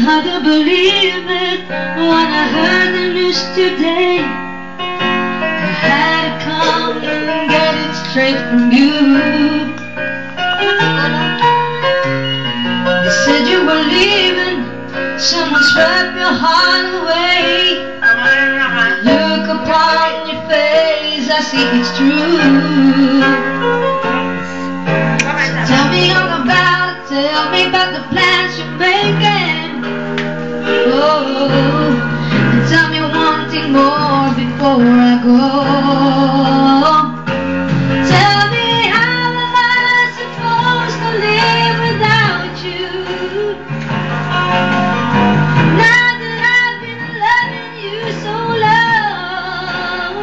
hard to believe it when I heard the news today. I had to come and get it straight from you. They said you were leaving, someone swept your heart away. Look upon your face, I see it's true. Tell me all about it, tell me about the plans you're making. Oh, and tell me one thing more before I go. Tell me, how am I supposed to live without you? Now that I've been loving you so long,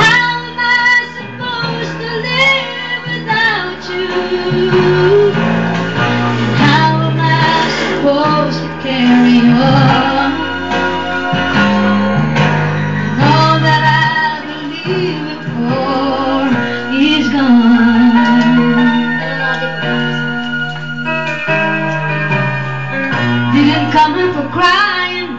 how am I supposed to live without you? How am I supposed to carry on? All that I believed before is gone. Didn't come here for crying,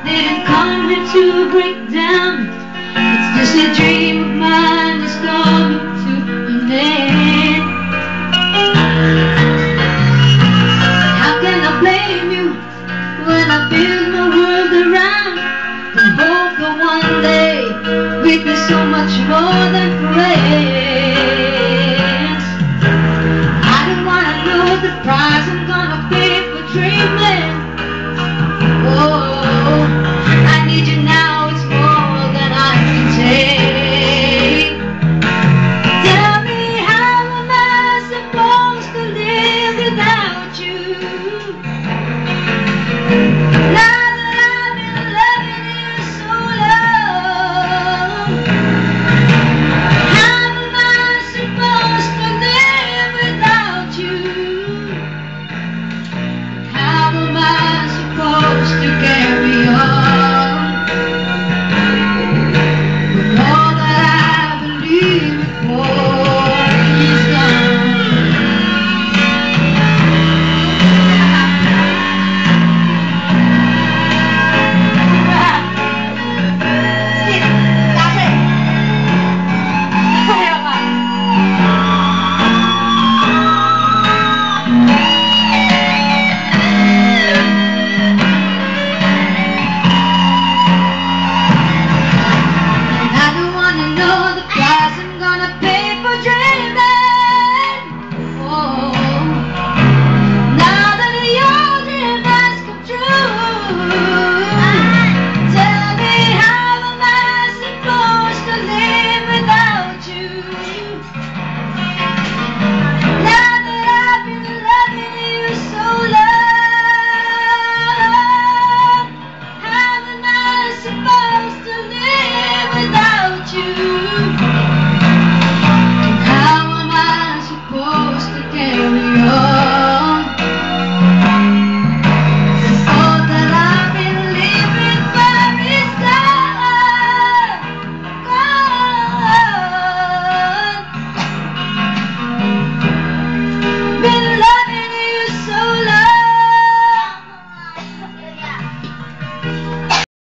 didn't come here to break down. It's just a dream of mine that's coming to an end. How can I blame you when I build my world around and hope that one day we'd be so much more than friends? I don't wanna know the price I'm gonna pay for dreaming. Oh, I need you now, it's more than I can take. Tell me, how am I supposed to live without you? Now that I've been loving you so long, how am I supposed to live without you? How am I supposed to get